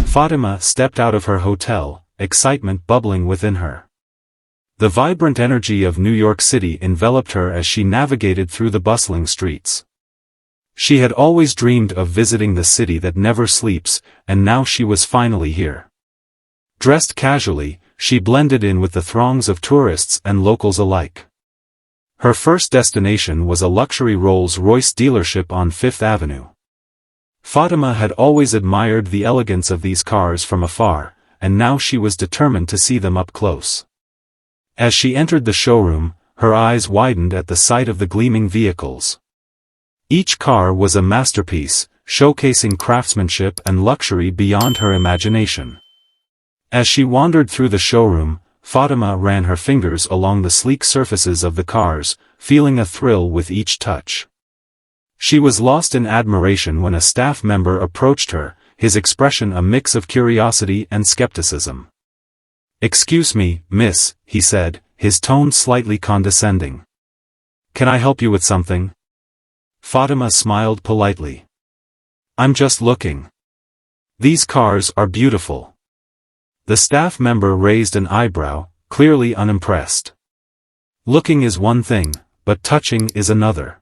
Fatima stepped out of her hotel, excitement bubbling within her. The vibrant energy of New York City enveloped her as she navigated through the bustling streets. She had always dreamed of visiting the city that never sleeps, and now she was finally here. Dressed casually, she blended in with the throngs of tourists and locals alike. Her first destination was a luxury Rolls-Royce dealership on Fifth Avenue. Fatima had always admired the elegance of these cars from afar, and now she was determined to see them up close. As she entered the showroom, her eyes widened at the sight of the gleaming vehicles. Each car was a masterpiece, showcasing craftsmanship and luxury beyond her imagination. As she wandered through the showroom, Fatima ran her fingers along the sleek surfaces of the cars, feeling a thrill with each touch. She was lost in admiration when a staff member approached her, his expression a mix of curiosity and skepticism. "Excuse me, miss," he said, his tone slightly condescending. "Can I help you with something?" Fatima smiled politely. "I'm just looking. These cars are beautiful." The staff member raised an eyebrow, clearly unimpressed. "Looking is one thing, but touching is another.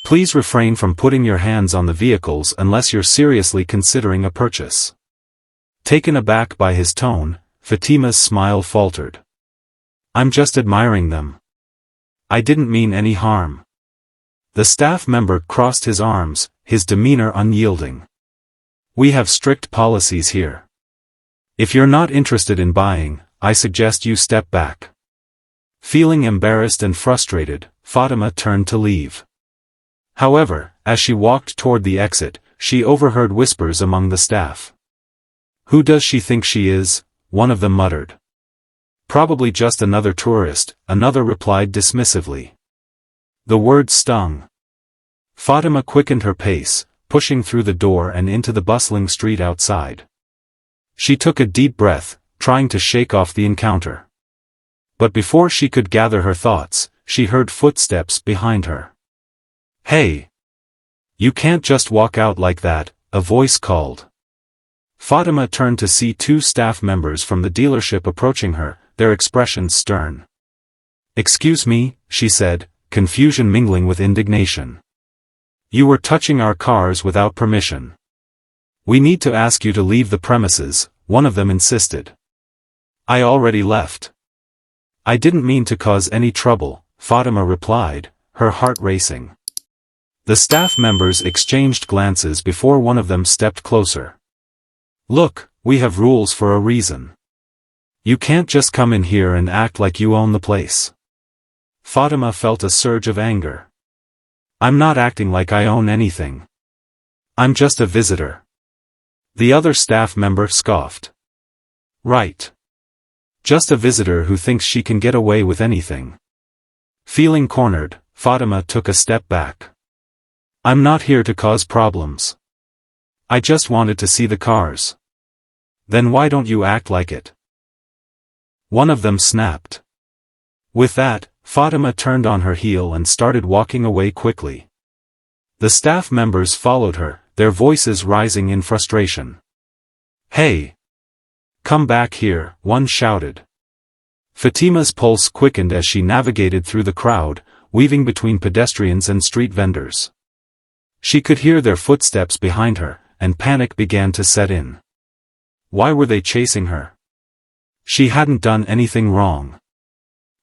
Please refrain from putting your hands on the vehicles unless you're seriously considering a purchase." Taken aback by his tone, Fatima's smile faltered. "I'm just admiring them. I didn't mean any harm." The staff member crossed his arms, his demeanor unyielding. "We have strict policies here. If you're not interested in buying, I suggest you step back." Feeling embarrassed and frustrated, Fatima turned to leave. However, as she walked toward the exit, she overheard whispers among the staff. "Who does she think she is?" one of them muttered. "Probably just another tourist," another replied dismissively. The words stung. Fatima quickened her pace, pushing through the door and into the bustling street outside. She took a deep breath, trying to shake off the encounter. But before she could gather her thoughts, she heard footsteps behind her. "Hey! You can't just walk out like that," a voice called. Fatima turned to see two staff members from the dealership approaching her, their expressions stern. "Excuse me," she said, confusion mingling with indignation. "You were touching our cars without permission. We need to ask you to leave the premises," one of them insisted. "I already left." "I didn't mean to cause any trouble," Fatima replied, her heart racing. The staff members exchanged glances before one of them stepped closer. "Look, we have rules for a reason. You can't just come in here and act like you own the place." Fatima felt a surge of anger. "I'm not acting like I own anything. I'm just a visitor." The other staff member scoffed. "Right. Just a visitor who thinks she can get away with anything." Feeling cornered, Fatima took a step back. "I'm not here to cause problems. I just wanted to see the cars." "Then why don't you act like it?" one of them snapped. With that, Fatima turned on her heel and started walking away quickly. The staff members followed her, their voices rising in frustration. "Hey! Come back here," one shouted. Fatima's pulse quickened as she navigated through the crowd, weaving between pedestrians and street vendors. She could hear their footsteps behind her, and panic began to set in. Why were they chasing her? She hadn't done anything wrong.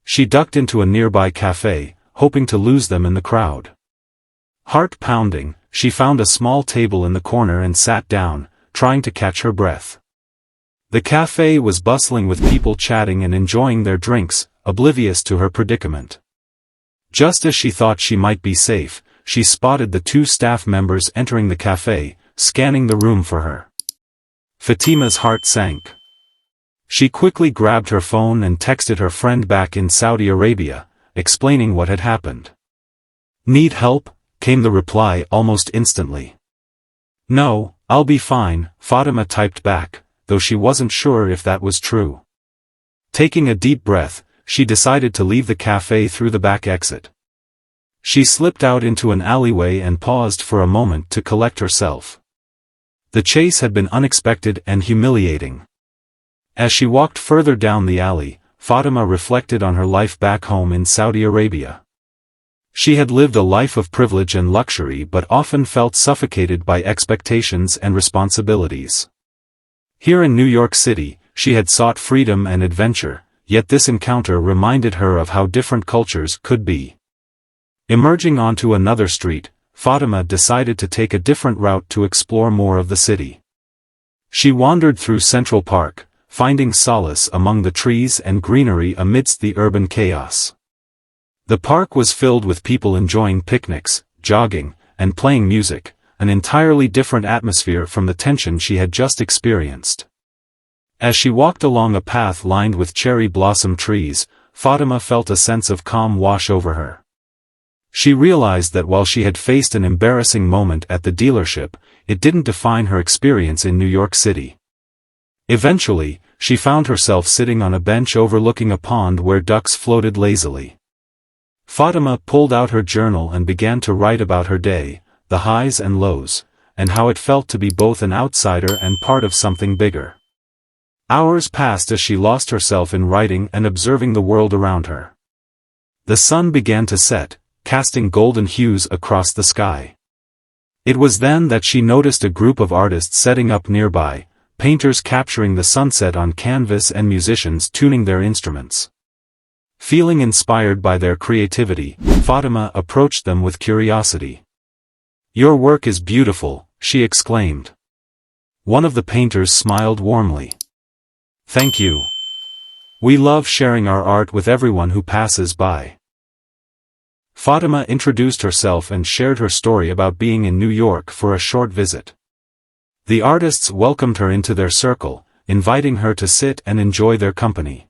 She ducked into a nearby cafe, hoping to lose them in the crowd. Heart pounding, she found a small table in the corner and sat down, trying to catch her breath. The cafe was bustling with people chatting and enjoying their drinks, oblivious to her predicament. Just as she thought she might be safe, she spotted the two staff members entering the cafe, scanning the room for her. Fatima's heart sank. She quickly grabbed her phone and texted her friend back in Saudi Arabia, explaining what had happened. "Need help?" came the reply almost instantly. "No, I'll be fine," Fatima typed back, though she wasn't sure if that was true. Taking a deep breath, she decided to leave the cafe through the back exit. She slipped out into an alleyway and paused for a moment to collect herself. The chase had been unexpected and humiliating. As she walked further down the alley, Fatima reflected on her life back home in Saudi Arabia. She had lived a life of privilege and luxury but often felt suffocated by expectations and responsibilities. Here in New York City, she had sought freedom and adventure, yet this encounter reminded her of how different cultures could be. Emerging onto another street, Fatima decided to take a different route to explore more of the city. She wandered through Central Park, finding solace among the trees and greenery amidst the urban chaos. The park was filled with people enjoying picnics, jogging, and playing music, an entirely different atmosphere from the tension she had just experienced. As she walked along a path lined with cherry blossom trees, Fatima felt a sense of calm wash over her. She realized that while she had faced an embarrassing moment at the dealership, it didn't define her experience in New York City. Eventually, she found herself sitting on a bench overlooking a pond where ducks floated lazily. Fatima pulled out her journal and began to write about her day, the highs and lows, and how it felt to be both an outsider and part of something bigger. Hours passed as she lost herself in writing and observing the world around her. The sun began to set, casting golden hues across the sky. It was then that she noticed a group of artists setting up nearby, painters capturing the sunset on canvas and musicians tuning their instruments. Feeling inspired by their creativity, Fatima approached them with curiosity. "Your work is beautiful," she exclaimed. One of the painters smiled warmly. "Thank you. We love sharing our art with everyone who passes by." Fatima introduced herself and shared her story about being in New York for a short visit. The artists welcomed her into their circle, inviting her to sit and enjoy their company.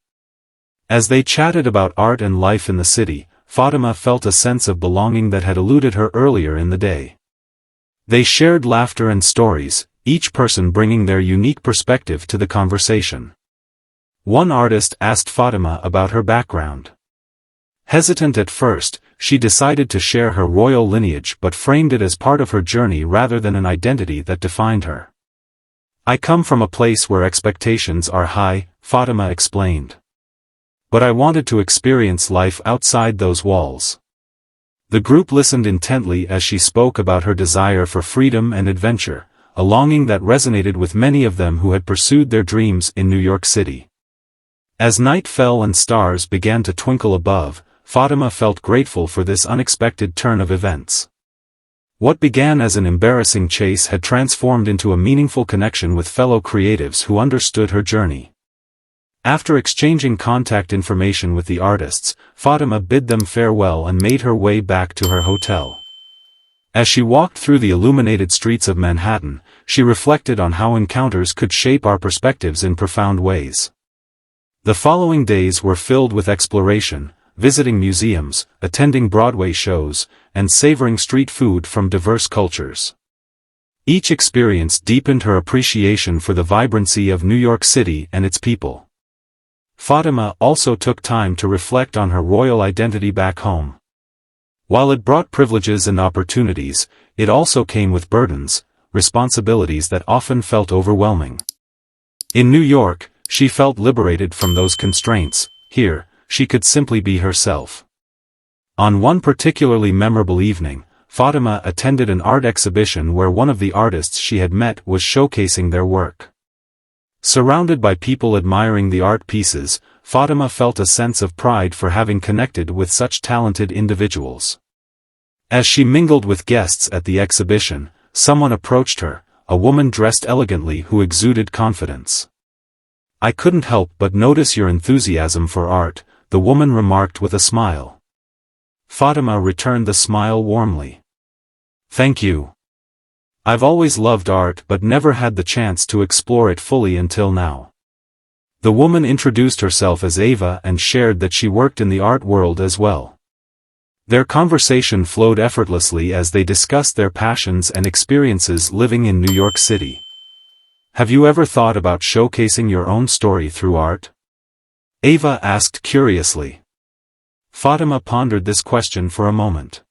As they chatted about art and life in the city, Fatima felt a sense of belonging that had eluded her earlier in the day. They shared laughter and stories, each person bringing their unique perspective to the conversation. One artist asked Fatima about her background. Hesitant at first, she decided to share her royal lineage but framed it as part of her journey rather than an identity that defined her. "I come from a place where expectations are high," Fatima explained. "But I wanted to experience life outside those walls." The group listened intently as she spoke about her desire for freedom and adventure, a longing that resonated with many of them who had pursued their dreams in New York City. As night fell and stars began to twinkle above, Fatima felt grateful for this unexpected turn of events. What began as an embarrassing chase had transformed into a meaningful connection with fellow creatives who understood her journey. After exchanging contact information with the artists, Fatima bid them farewell and made her way back to her hotel. As she walked through the illuminated streets of Manhattan, she reflected on how encounters could shape our perspectives in profound ways. The following days were filled with exploration, visiting museums, attending Broadway shows, and savoring street food from diverse cultures. Each experience deepened her appreciation for the vibrancy of New York City and its people. Fatima also took time to reflect on her royal identity back home. While it brought privileges and opportunities, it also came with burdens, responsibilities that often felt overwhelming. In New York, she felt liberated from those constraints. Here, she could simply be herself. On one particularly memorable evening, Fatima attended an art exhibition where one of the artists she had met was showcasing their work. Surrounded by people admiring the art pieces, Fatima felt a sense of pride for having connected with such talented individuals. As she mingled with guests at the exhibition, someone approached her, a woman dressed elegantly who exuded confidence. "I couldn't help but notice your enthusiasm for art," the woman remarked with a smile. Fatima returned the smile warmly. "Thank you. I've always loved art but never had the chance to explore it fully until now." The woman introduced herself as Ava and shared that she worked in the art world as well. Their conversation flowed effortlessly as they discussed their passions and experiences living in New York City. "Have you ever thought about showcasing your own story through art?" Ava asked curiously. Fatima pondered this question for a moment.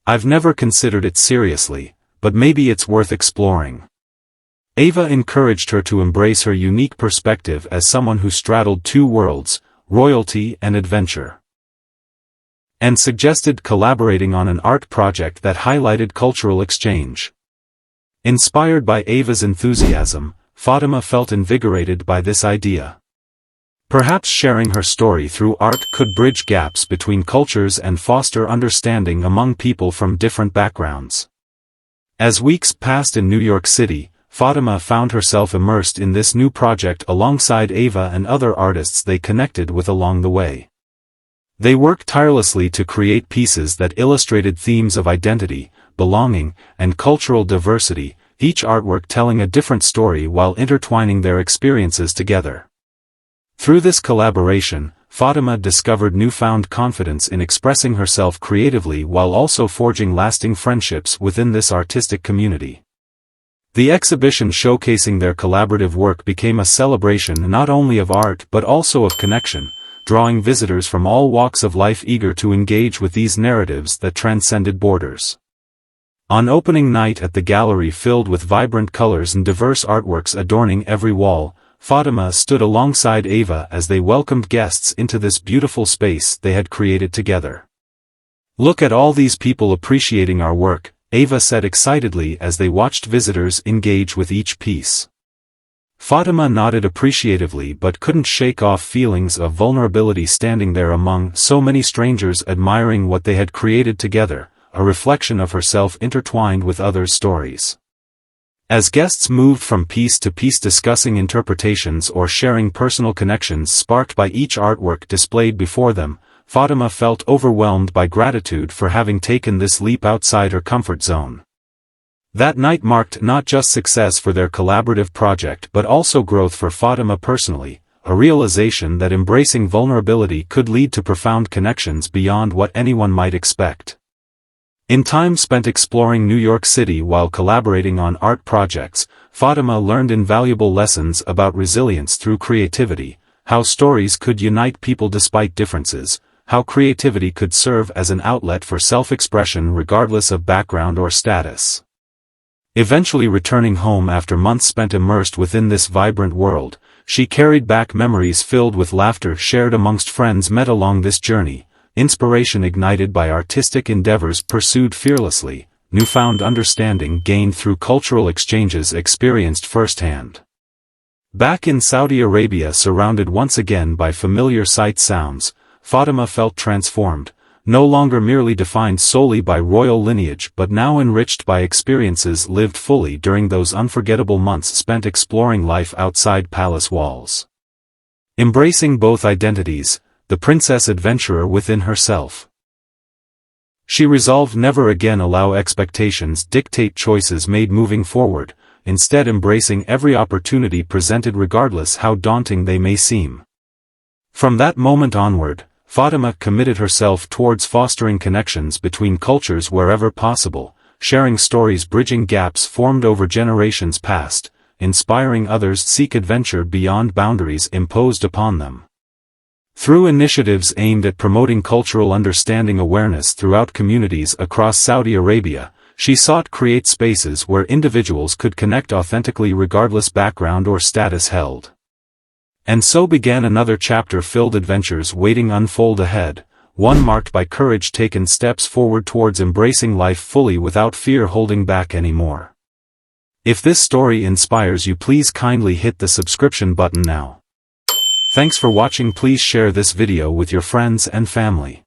"I've never considered it seriously, but maybe it's worth exploring." Ava encouraged her to embrace her unique perspective as someone who straddled two worlds, royalty and adventure, and suggested collaborating on an art project that highlighted cultural exchange. Inspired by Ava's enthusiasm, Fatima felt invigorated by this idea. Perhaps sharing her story through art could bridge gaps between cultures and foster understanding among people from different backgrounds. As weeks passed in New York City, Fatima found herself immersed in this new project alongside Ava and other artists they connected with along the way. They worked tirelessly to create pieces that illustrated themes of identity, belonging, and cultural diversity, each artwork telling a different story while intertwining their experiences together. Through this collaboration, Fatima discovered newfound confidence in expressing herself creatively while also forging lasting friendships within this artistic community. The exhibition showcasing their collaborative work became a celebration not only of art but also of connection, drawing visitors from all walks of life eager to engage with these narratives that transcended borders. On opening night at the gallery filled with vibrant colors and diverse artworks adorning every wall, Fatima stood alongside Ava as they welcomed guests into this beautiful space they had created together. "Look at all these people appreciating our work," Ava said excitedly as they watched visitors engage with each piece. Fatima nodded appreciatively but couldn't shake off feelings of vulnerability standing there among so many strangers admiring what they had created together, a reflection of herself intertwined with others' stories. As guests moved from piece to piece discussing interpretations or sharing personal connections sparked by each artwork displayed before them, Fatima felt overwhelmed by gratitude for having taken this leap outside her comfort zone. That night marked not just success for their collaborative project but also growth for Fatima personally, a realization that embracing vulnerability could lead to profound connections beyond what anyone might expect. In time spent exploring New York City while collaborating on art projects, Fatima learned invaluable lessons about resilience through creativity, how stories could unite people despite differences, how creativity could serve as an outlet for self-expression regardless of background or status. Eventually returning home after months spent immersed within this vibrant world, she carried back memories filled with laughter shared amongst friends met along this journey, inspiration ignited by artistic endeavors pursued fearlessly, newfound understanding gained through cultural exchanges experienced firsthand. Back in Saudi Arabia, surrounded once again by familiar sight-sounds, Fatima felt transformed, no longer merely defined solely by royal lineage but now enriched by experiences lived fully during those unforgettable months spent exploring life outside palace walls. Embracing both identities, the princess adventurer within herself, she resolved never again allow expectations dictate choices made moving forward, instead embracing every opportunity presented regardless how daunting they may seem. From that moment onward, Fatima committed herself towards fostering connections between cultures wherever possible, sharing stories bridging gaps formed over generations past, inspiring others seek adventure beyond boundaries imposed upon them. Through initiatives aimed at promoting cultural understanding awareness throughout communities across Saudi Arabia, she sought to create spaces where individuals could connect authentically regardless background or status held. And so began another chapter-filled adventures waiting unfold ahead, one marked by courage taken steps forward towards embracing life fully without fear holding back anymore. If this story inspires you, please kindly hit the subscription button now. Thanks for watching. Please share this video with your friends and family.